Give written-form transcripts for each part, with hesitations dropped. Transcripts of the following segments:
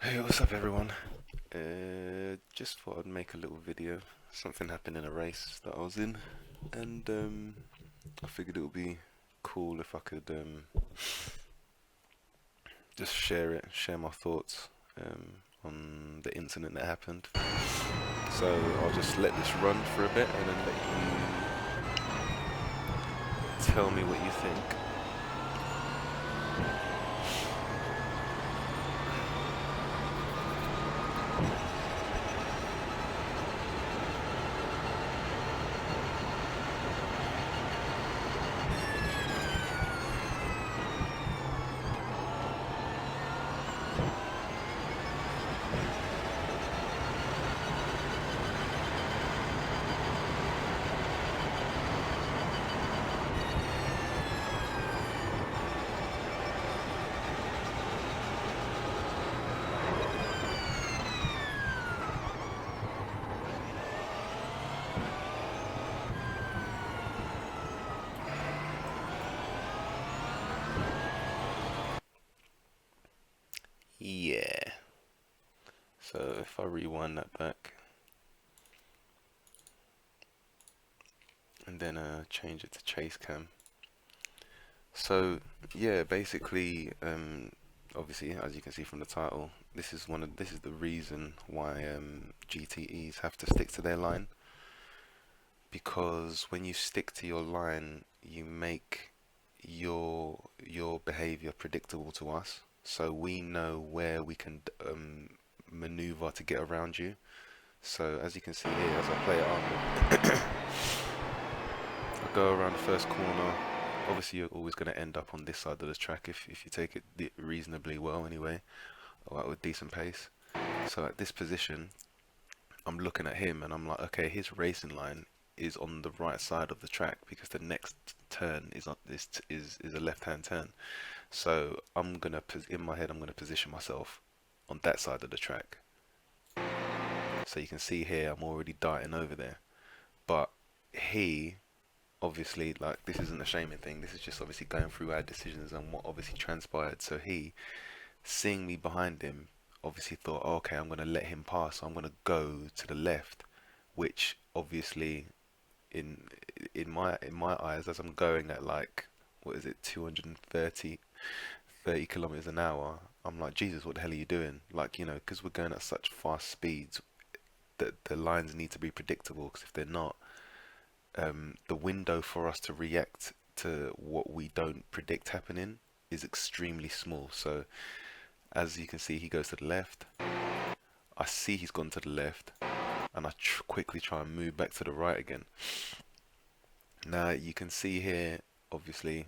Hey, what's up, everyone? Just thought I'd make a little video. Something happened in a race that I was in, and I figured it would be cool if I could just share my thoughts on the incident that happened. So I'll just let this run for a bit, and then let you tell me what you think. Yeah. So if I rewind that back and then change it to chase cam. So yeah, basically, obviously, as you can see from the title, this is the reason why GTEs have to stick to their line, because when you stick to your line, you make your behavior predictable to us, so we know where we can maneuver to get around you. So as you can see here, as I play it on, I go around the first corner. Obviously, you're always going to end up on this side of the track if you take it reasonably well anyway, or with decent pace. So at this position, I'm looking at him and I'm like, okay, his racing line is on the right side of the track because the next turn is on is a left-hand turn. So in my head I'm gonna position myself on that side of the track. So you can see here I'm already darting over there, but he obviously, like, this isn't a shaming thing, this is just obviously going through our decisions and what obviously transpired. So he, seeing me behind him, obviously thought, oh, okay, I'm going to let him pass, so I'm going to go to the left, which obviously in in my eyes, as I'm going at, like, what is it, 230 kilometers an hour, I'm like, Jesus, what the hell are you doing? Like, because we're going at such fast speeds that the lines need to be predictable, because if they're not, the window for us to react to what we don't predict happening is extremely small. So as you can see, he goes to the left. I see he's gone to the left, and I quickly try and move back to the right again. Now you can see here, obviously,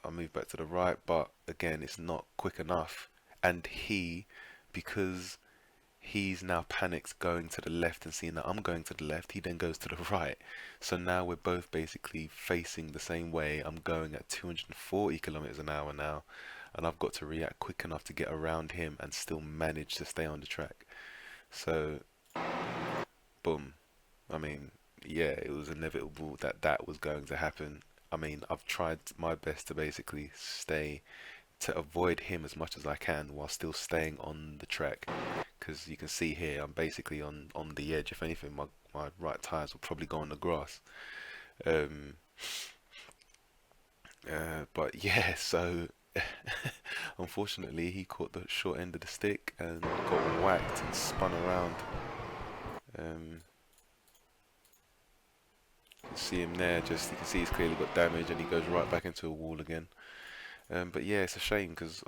I move back to the right, but again, it's not quick enough. And because he's now panicked going to the left and seeing that I'm going to the left, he then goes to the right. So now we're both basically facing the same way. I'm going at 240 kilometers an hour now, and I've got to react quick enough to get around him and still manage to stay on the track. So, boom. I mean, yeah, it was inevitable that that was going to happen. I mean, I've tried my best to basically to avoid him as much as I can while still staying on the track. Because you can see here, I'm basically on the edge. If anything, my right tires will probably go on the grass. Um, but yeah, so unfortunately, he caught the short end of the stick and got whacked and spun around. Um, you can see him there. Just you can see he's clearly got damage, and he goes right back into a wall again. But yeah, it's a shame because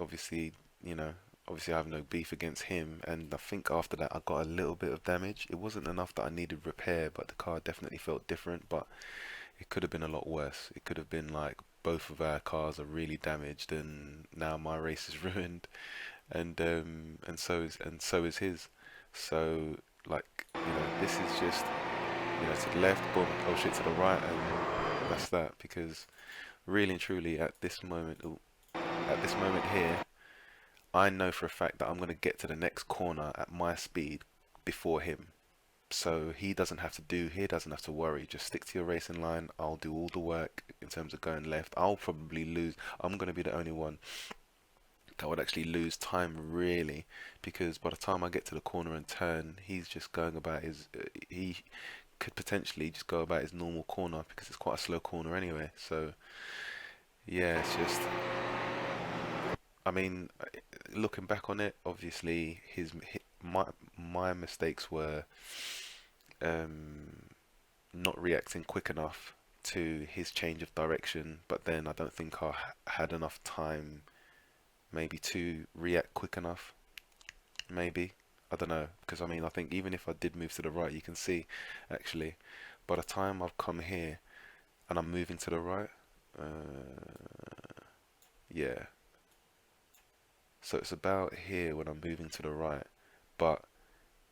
you know, obviously I have no beef against him, and I think after that I got a little bit of damage. It wasn't enough that I needed repair, but the car definitely felt different. But it could have been a lot worse. It could have been like both of our cars are really damaged, and now my race is ruined, and so is his. So like, this is just, to the left, boom, oh shit, to the right, and that's that. Because really and truly, at this moment here, I know for a fact that I'm going to get to the next corner at my speed before him. So he doesn't have to worry. Just stick to your racing line. I'll do all the work in terms of going left. I'll probably lose. I'm going to be the only one I would actually lose time really, because by the time I get to the corner and turn, he's just going about his. He could potentially just go about his normal corner because it's quite a slow corner anyway. So yeah, it's just. I mean, looking back on it, obviously my mistakes were um, not reacting quick enough to his change of direction, but then I don't think I had enough time maybe to react quick enough. Maybe, I don't know, because I mean, I think even if I did move to the right, you can see actually by the time I've come here and I'm moving to the right, yeah, so it's about here when I'm moving to the right, but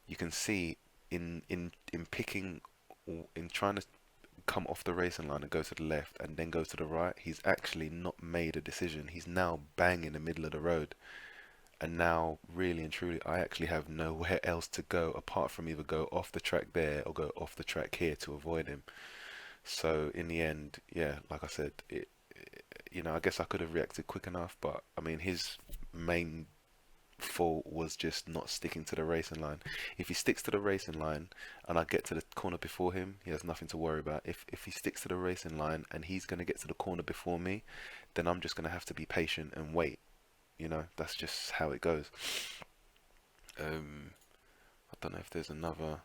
you can see in picking, in trying to come off the racing line and go to the left and then go to the right, he's actually not made a decision. He's now bang in the middle of the road. And now, really and truly, I actually have nowhere else to go apart from either go off the track there or go off the track here to avoid him. So in the end, yeah, like I said, I guess I could have reacted quick enough, but I mean, his main fault was just not sticking to the racing line. If he sticks to the racing line and I get to the corner before him, he has nothing to worry about. If he sticks to the racing line and he's going to get to the corner before me, then I'm just going to have to be patient and wait. That's just how it goes. I don't know if there's another.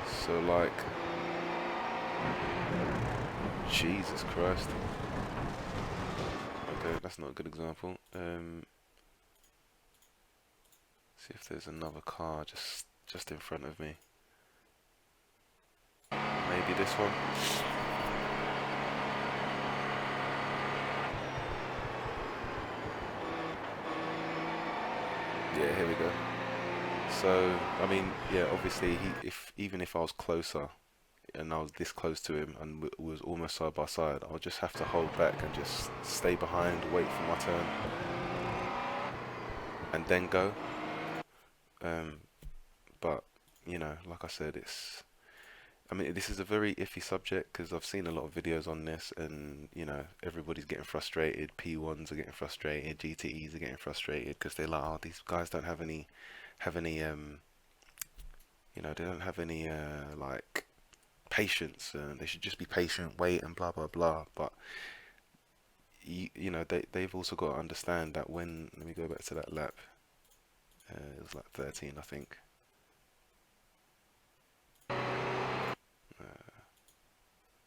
So like, Jesus Christ. Okay, that's not a good example. See if there's another car just in front of me. Maybe this one. Yeah, here we go. So, I mean, yeah, obviously, even if I was closer and I was this close to him and we was almost side by side, I would just have to hold back and just stay behind, wait for my turn, and then go. Um, but like I said, I mean, this is a very iffy subject because I've seen a lot of videos on this, and everybody's getting frustrated. P1s are getting frustrated. GTEs are getting frustrated because they're like, oh, these guys don't have any they don't have any like patience, and they should just be patient, wait, and blah blah blah. But they've also got to understand that when, let me go back to that lap. It was like 13, I think.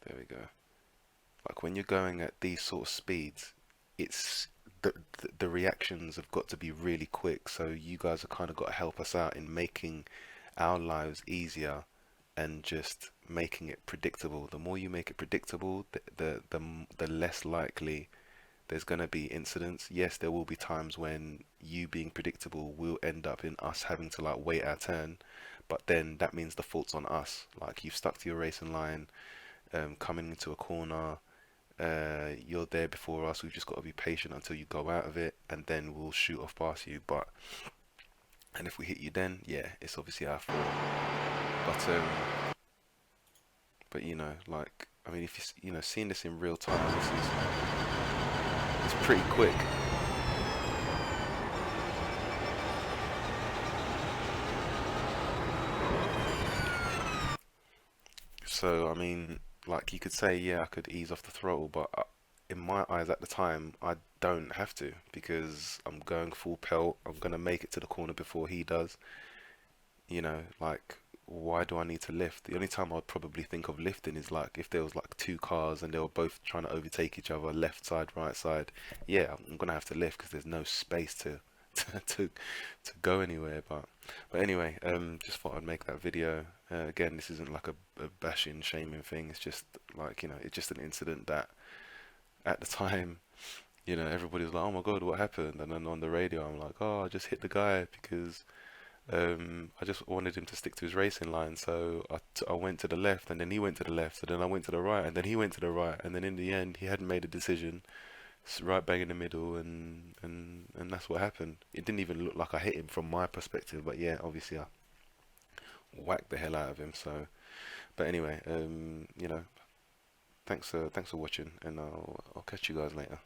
There we go. Like when you're going at these sort of speeds, it's the reactions have got to be really quick. So you guys have kind of got to help us out in making our lives easier and just making it predictable. The more you make it predictable, the less likely there's going to be incidents. Yes, there will be times when you being predictable will end up in us having to like wait our turn, but then that means the fault's on us. Like you've stuck to your racing line, coming into a corner, you're there before us. We've just got to be patient until you go out of it, and then we'll shoot off past you. And if we hit you, then yeah, it's obviously our fault. But like I mean, if seeing this in real time, it's pretty quick. So I mean, like you could say, yeah, I could ease off the throttle, but in my eyes at the time, I don't have to because I'm going full pelt. I'm gonna make it to the corner before he does. Like why do I need to lift? The only time I'd probably think of lifting is like if there was like two cars and they were both trying to overtake each other, left side, right side. Yeah, I'm gonna have to lift because there's no space to to to go anywhere. But anyway, just thought I'd make that video. Again, this isn't like a bashing, shaming thing. It's just like it's just an incident that at the time, everybody was like, "Oh my God, what happened?" And then on the radio, I'm like, "Oh, I just hit the guy because I just wanted him to stick to his racing line, so I went to the left, and then he went to the left, and then I went to the right, and then he went to the right, and then in the end, he hadn't made a decision, right bang in the middle, and that's what happened. It didn't even look like I hit him from my perspective, but yeah, obviously I whacked the hell out of him. So, But anyway, thanks for watching, and I'll catch you guys later.